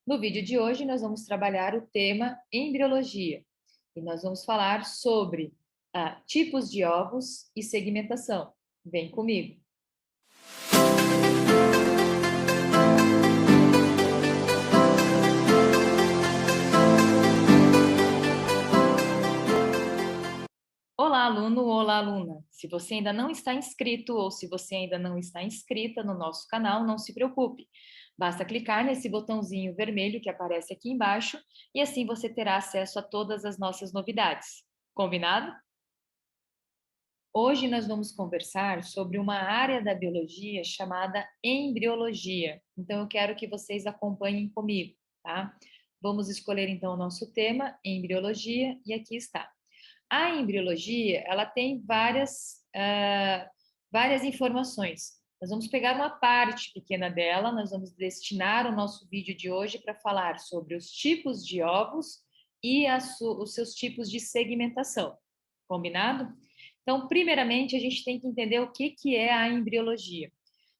No vídeo de hoje, nós vamos trabalhar o tema embriologia e nós vamos falar sobre tipos de ovos e segmentação. Vem comigo! Olá, aluno! Olá, aluna! Se você ainda não está inscrito ou se você ainda não está inscrita no nosso canal, não se preocupe. Basta clicar nesse botãozinho vermelho que aparece aqui embaixo e assim você terá acesso a todas as nossas novidades. Combinado? Hoje nós vamos conversar sobre uma área da biologia chamada embriologia. Então eu quero que vocês acompanhem comigo, tá? Vamos escolher então o nosso tema, embriologia, e aqui está. A embriologia, ela tem várias informações. Nós vamos pegar uma parte pequena dela, nós vamos destinar o nosso vídeo de hoje para falar sobre os tipos de ovos e os seus tipos de segmentação. Combinado? Então, primeiramente, a gente tem que entender o que é a embriologia.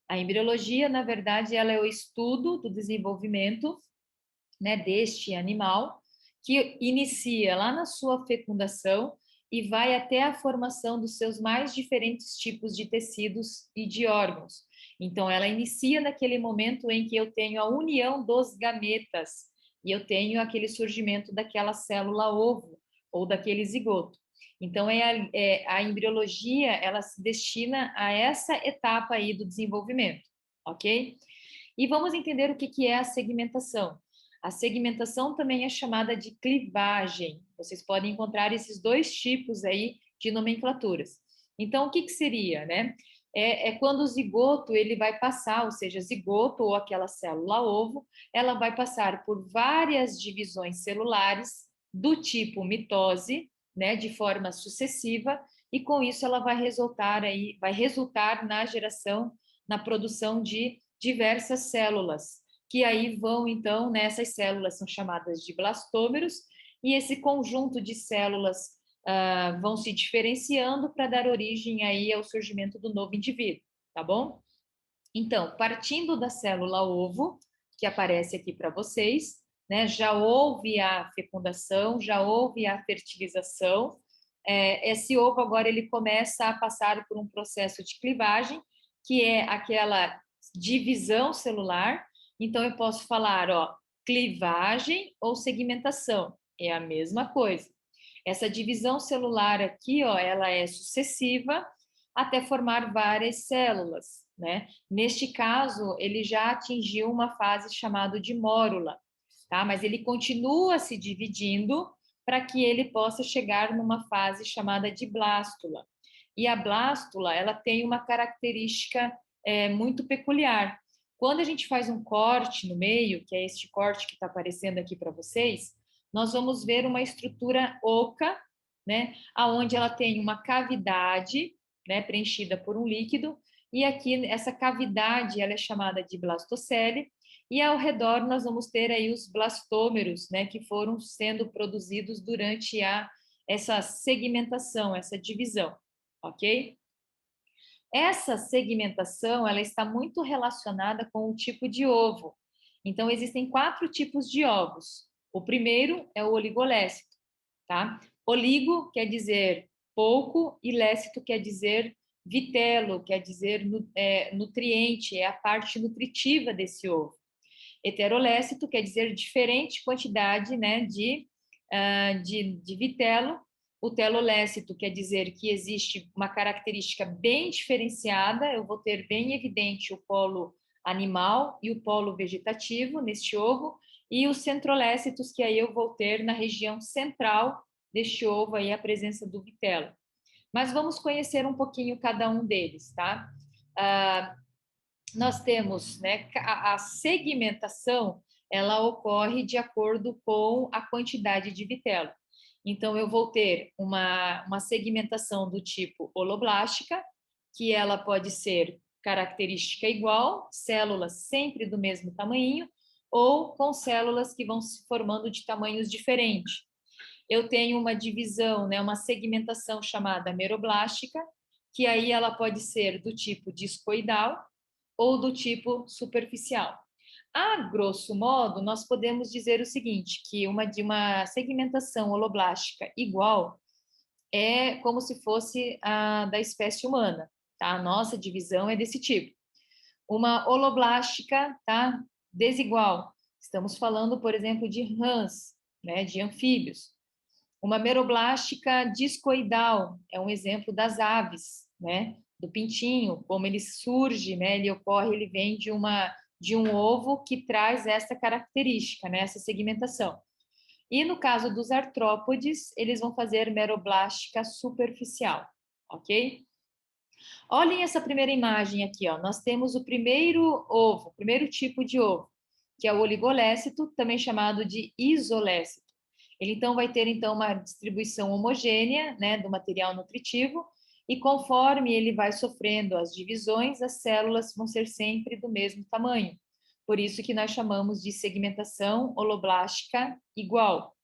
A embriologia, na verdade, ela é o estudo do desenvolvimento, né, deste animal, que inicia lá na sua fecundação e vai até a formação dos seus mais diferentes tipos de tecidos e de órgãos. Então, ela inicia naquele momento em que eu tenho a união dos gametas e eu tenho aquele surgimento daquela célula ovo ou daquele zigoto. Então, a embriologia, ela se destina a essa etapa aí do desenvolvimento, ok? E vamos entender o que é a segmentação. A segmentação também é chamada de clivagem. Vocês podem encontrar esses dois tipos aí de nomenclaturas. Então, o que seria, né? É quando o zigoto ele vai passar, ou seja, zigoto ou aquela célula ovo, ela vai passar por várias divisões celulares do tipo mitose, né, de forma sucessiva, e com isso ela vai resultar na geração, na produção de diversas células, que aí vão, então, né, essas células são chamadas de blastômeros, e esse conjunto de células vão se diferenciando para dar origem aí ao surgimento do novo indivíduo, tá bom? Então, partindo da célula ovo, que aparece aqui para vocês, né, já houve a fecundação, já houve a fertilização, esse ovo agora ele começa a passar por um processo de clivagem, que é aquela divisão celular. Então, eu posso falar, ó, clivagem ou segmentação, é a mesma coisa. Essa divisão celular aqui, ó, ela é sucessiva até formar várias células, né? Neste caso, ele já atingiu uma fase chamada de mórula, tá? Mas ele continua se dividindo para que ele possa chegar numa fase chamada de blástula. E a blástula, ela tem uma característica muito peculiar. Quando a gente faz um corte no meio, que é este corte que está aparecendo aqui para vocês, nós vamos ver uma estrutura oca, né, aonde ela tem uma cavidade, né, preenchida por um líquido, e aqui essa cavidade ela é chamada de blastocele, e ao redor nós vamos ter aí os blastômeros, né, que foram sendo produzidos durante essa segmentação, essa divisão, ok? Essa segmentação, ela está muito relacionada com o tipo de ovo. Então, existem 4 tipos de ovos. O primeiro é o oligolécito, tá? Oligo quer dizer pouco e lécito quer dizer vitelo, quer dizer nutriente, é a parte nutritiva desse ovo. Heterolécito quer dizer diferente quantidade, né, de vitelo. O telolécito quer dizer que existe uma característica bem diferenciada, eu vou ter bem evidente o polo animal e o polo vegetativo neste ovo, e os centrolécitos, que aí eu vou ter na região central deste ovo aí a presença do vitelo. Mas vamos conhecer um pouquinho cada um deles, tá? Nós temos, né, a segmentação, ela ocorre de acordo com a quantidade de vitelo. Então, eu vou ter uma segmentação do tipo holoblástica, que ela pode ser característica igual, células sempre do mesmo tamanho, ou com células que vão se formando de tamanhos diferentes. Eu tenho uma divisão, né, uma segmentação chamada meroblástica, que aí ela pode ser do tipo discoidal ou do tipo superficial. A grosso modo, nós podemos dizer o seguinte, que de uma segmentação holoblástica igual é como se fosse a da espécie humana, tá? A nossa divisão é desse tipo. Uma holoblástica, tá? Desigual. Estamos falando, por exemplo, de rãs, né? De anfíbios. Uma meroblástica discoidal é um exemplo das aves, né? Do pintinho, como ele surge, né? Ele ocorre, ele vem de um ovo que traz essa característica, né? Essa segmentação. E no caso dos artrópodes, eles vão fazer meroblástica superficial, ok? Olhem essa primeira imagem aqui, ó. Nós temos o primeiro ovo, o primeiro tipo de ovo, que é o oligolécito, também chamado de isolécito. Ele então vai ter então uma distribuição homogênea, né, do material nutritivo, e conforme ele vai sofrendo as divisões, as células vão ser sempre do mesmo tamanho. Por isso que nós chamamos de segmentação holoblástica igual.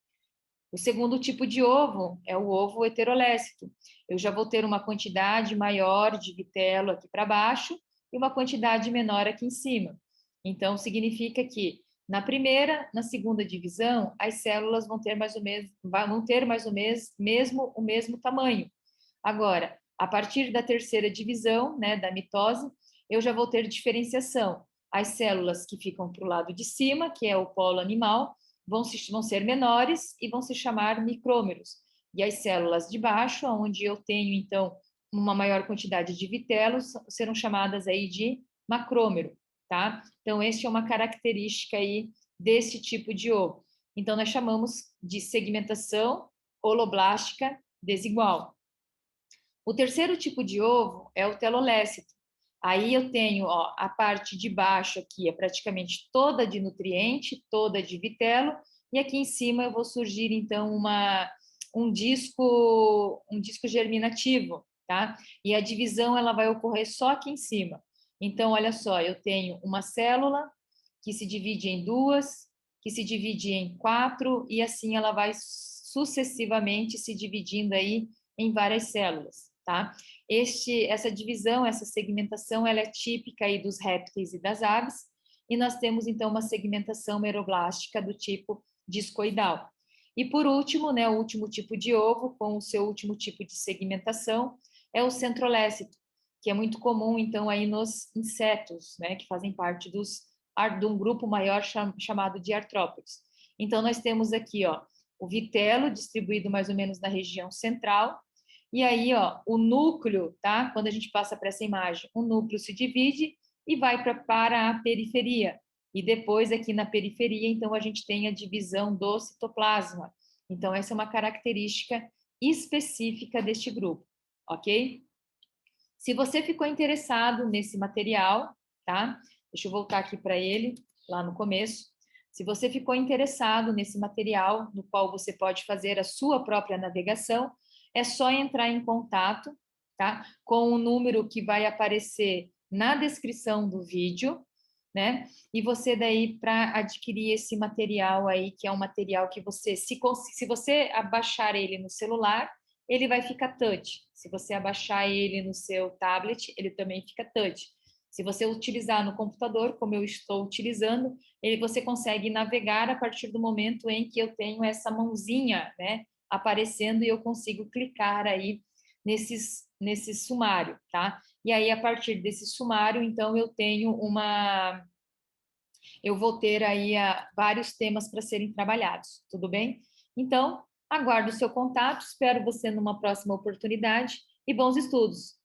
O segundo tipo de ovo é o ovo heterolécito. Eu já vou ter uma quantidade maior de vitelo aqui para baixo e uma quantidade menor aqui em cima. Então, significa que na primeira, na segunda divisão, as células vão ter mais ou menos, mesmo o mesmo tamanho. Agora, a partir da terceira divisão, né, da mitose, eu já vou ter diferenciação. As células que ficam para o lado de cima, que é o polo animal, vão ser menores e vão se chamar micrômeros. E as células de baixo, onde eu tenho, então, uma maior quantidade de vitelos, serão chamadas aí de macrômero, tá? Então, esta é uma característica aí desse tipo de ovo. Então, nós chamamos de segmentação holoblástica desigual. O terceiro tipo de ovo é o telolécito. Aí eu tenho, ó, a parte de baixo aqui é praticamente toda de nutriente, toda de vitelo, e aqui em cima eu vou surgir então um disco germinativo, tá? E a divisão ela vai ocorrer só aqui em cima. Então, olha só, eu tenho uma célula que se divide em duas, que se divide em quatro, e assim ela vai sucessivamente se dividindo aí em várias células, tá? Essa divisão, essa segmentação, ela é típica aí dos répteis e das aves, e nós temos então uma segmentação meroblástica do tipo discoidal. E por último, né, o último tipo de ovo, com o seu último tipo de segmentação, é o centrolécito, que é muito comum então aí nos insetos, né, que fazem parte de um grupo maior chamado de artrópodes. Então nós temos aqui, ó, o vitelo distribuído mais ou menos na região central. E aí, ó, o núcleo, tá? Quando a gente passa para essa imagem, o núcleo se divide e vai para a periferia. E depois, aqui na periferia, então, a gente tem a divisão do citoplasma. Então, essa é uma característica específica deste grupo, ok? Se você ficou interessado nesse material, tá? Deixa eu voltar aqui para ele, lá no começo. Se você ficou interessado nesse material, no qual você pode fazer a sua própria navegação, é só entrar em contato, tá? Com o número que vai aparecer na descrição do vídeo, né? E você daí para adquirir esse material aí, que é um material que você, se você abaixar ele no celular, ele vai ficar touch. Se você abaixar ele no seu tablet, ele também fica touch. Se você utilizar no computador, como eu estou utilizando, você consegue navegar a partir do momento em que eu tenho essa mãozinha, né, aparecendo e eu consigo clicar aí nesse sumário, tá? E aí, a partir desse sumário, então, eu vou ter aí vários temas para serem trabalhados, tudo bem? Então, aguardo o seu contato, espero você numa próxima oportunidade e bons estudos!